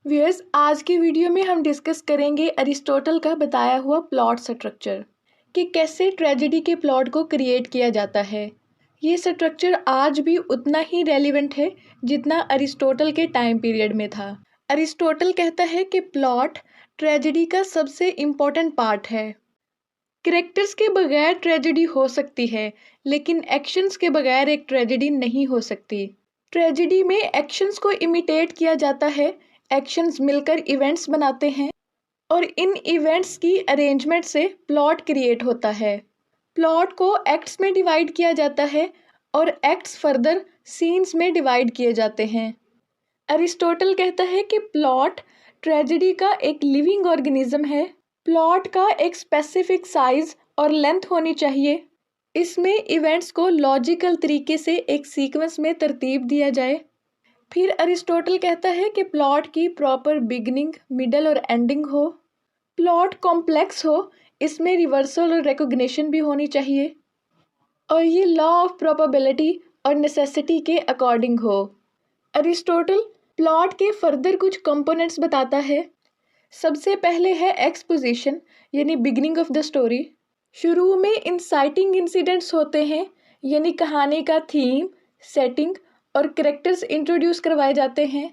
Viewers, आज की video में हम डिस्कस करेंगे अरिस्टोटल का बताया हुआ प्लॉट स्ट्रक्चर कि कैसे ट्रेजेडी के प्लॉट को क्रिएट किया जाता है। ये स्ट्रक्चर आज भी उतना ही रेलिवेंट है जितना अरिस्टोटल के टाइम पीरियड में था। अरिस्टोटल कहता है कि प्लॉट ट्रेजेडी का सबसे इम्पोर्टेंट पार्ट है। कैरेक्टर्स के बगैर ट्रेजेडी हो सकती है, लेकिन एक्शंस के बगैर एक ट्रेजेडी नहीं हो सकती। ट्रेजेडी में एक्शंस को इमिटेट किया जाता है, एक्शंस मिलकर इवेंट्स बनाते हैं और इन इवेंट्स की अरेंजमेंट से प्लॉट क्रिएट होता है। प्लॉट को एक्ट्स में डिवाइड किया जाता है और एक्ट्स फर्दर सीन्स में डिवाइड किए जाते हैं। अरिस्टोटल कहता है कि प्लॉट ट्रेजेडी का एक लिविंग ऑर्गेनिज्म है। प्लॉट का एक स्पेसिफिक साइज और लेंथ होनी चाहिए। इसमें इवेंट्स को लॉजिकल तरीके से एक सीक्वेंस में तरतीब दिया जाए। फिर अरिस्टोटल कहता है कि प्लॉट की प्रॉपर बिगनिंग, मिडल और एंडिंग हो। प्लॉट कॉम्प्लेक्स हो, इसमें रिवर्सल और रिकॉग्निशन भी होनी चाहिए और ये लॉ ऑफ प्रोबेबिलिटी और नेसेसिटी के अकॉर्डिंग हो। अरिस्टोटल प्लॉट के फर्दर कुछ कंपोनेंट्स बताता है। सबसे पहले है एक्सपोजिशन, यानी बिगनिंग ऑफ द स्टोरी। शुरू में इंसाइटिंग इंसिडेंट्स होते हैं, यानी कहानी का थीम, सेटिंग और कैरेक्टर्स इंट्रोड्यूस करवाए जाते हैं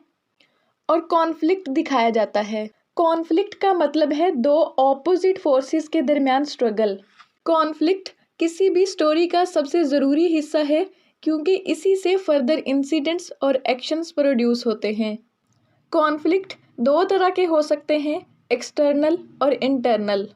और कॉन्फ्लिक्ट दिखाया जाता है। कॉन्फ्लिक्ट का मतलब है दो ऑपोजिट फोर्सेस के दरमियान स्ट्रगल। कॉन्फ्लिक्ट किसी भी स्टोरी का सबसे ज़रूरी हिस्सा है क्योंकि इसी से फर्दर इंसिडेंट्स और एक्शंस प्रोड्यूस होते हैं। कॉन्फ्लिक्ट दो तरह के हो सकते हैं, एक्सटर्नल और इंटरनल।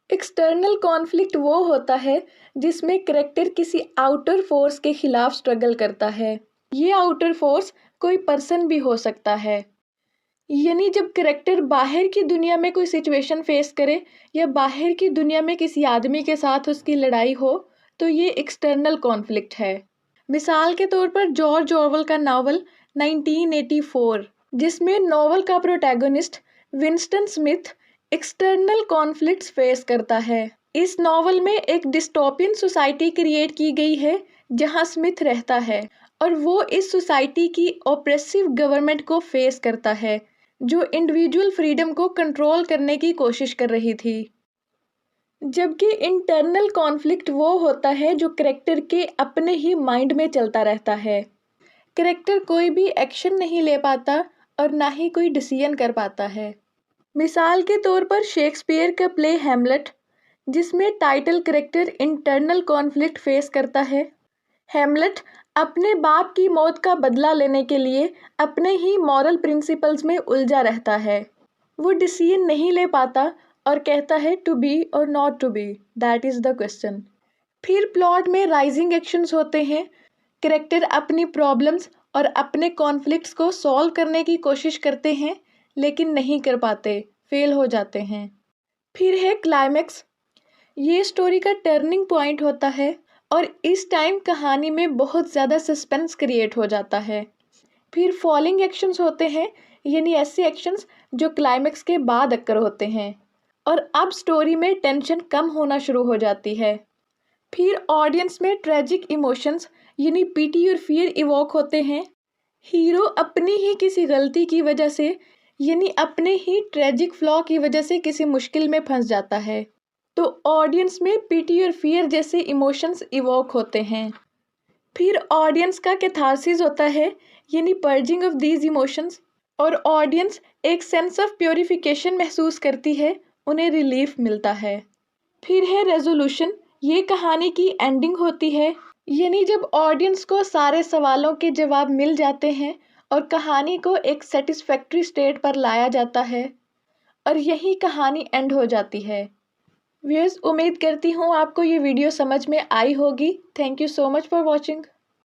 एक्सटर्नल कॉन्फ्लिक्ट वो होता है जिसमें कैरेक्टर किसी आउटर फोर्स के खिलाफ स्ट्रगल करता है। ये आउटर फोर्स कोई पर्सन भी हो सकता है, यानी जब कैरेक्टर बाहर की दुनिया में कोई सिचुएशन फेस करे या बाहर की दुनिया में किसी आदमी के साथ उसकी लड़ाई हो तो ये एक्सटर्नल कॉन्फ्लिक्ट है। मिसाल के तौर पर जॉर्ज ऑरवेल का नावल 1984, जिसमें नॉवल का protagonist Winston Smith external conflicts face करता है। इस नॉवल में एक डिस्टोपियन सोसाइटी क्रिएट की गई है जहां स्मिथ रहता है और वो इस सोसाइटी की ऑप्रेसिव गवर्नमेंट को फेस करता है जो इंडिविजुअल फ्रीडम को कंट्रोल करने की कोशिश कर रही थी। जबकि इंटरनल कॉन्फ्लिक्ट वो होता है जो कैरेक्टर के अपने ही माइंड में चलता रहता है। कैरेक्टर कोई भी एक्शन नहीं ले पाता और ना ही कोई डिसीजन कर पाता है। मिसाल के तौर पर शेक्सपियर का प्ले हैमलेट, जिसमें title character internal conflict face करता है। हैमलेट अपने बाप की मौत का बदला लेने के लिए अपने ही मॉरल प्रिंसिपल्स में उलझा रहता है। वो डिसीजन नहीं ले पाता और कहता है टू बी और not to be, that is the question. फिर प्लॉट में राइजिंग एक्शंस होते हैं। कैरेक्टर अपनी प्रॉब्लम्स और अपने कॉन्फ्लिक्ट्स को सॉल्व करने की कोशिश करते हैं लेकिन नहीं कर पाते, फेल हो जाते हैं। फिर है क्लाइमैक्स। ये स्टोरी का टर्निंग पॉइंट होता है और इस टाइम कहानी में बहुत ज़्यादा सस्पेंस क्रिएट हो जाता है। फिर फॉलिंग एक्शंस होते हैं, यानी ऐसे एक्शंस जो क्लाइमैक्स के बाद अक्कर होते हैं और अब स्टोरी में टेंशन कम होना शुरू हो जाती है। फिर ऑडियंस में ट्रेजिक इमोशंस यानी पीटी और फियर इवोक होते हैं। हीरो अपनी ही किसी गलती की वजह से यानी अपने ही ट्रेजिक फ्लॉ की वजह से किसी मुश्किल में फंस जाता है तो ऑडियंस में पीटी और फियर जैसे इमोशंस इवोक होते हैं। फिर ऑडियंस का कैथारसिस होता है, यानी पर्जिंग ऑफ दीज इमोशंस, और ऑडियंस एक सेंस ऑफ प्योरिफिकेशन महसूस करती है, उन्हें रिलीफ मिलता है। फिर है रेजोल्यूशन। ये कहानी की एंडिंग होती है, यानी जब ऑडियंस को सारे सवालों के जवाब मिल जाते हैं और कहानी को एक सेटिस्फैक्ट्री स्टेट पर लाया जाता है और यही कहानी एंड हो जाती है। व्यूअर्स, उम्मीद करती हूँ आपको ये वीडियो समझ में आई होगी। Thank you so much for watching.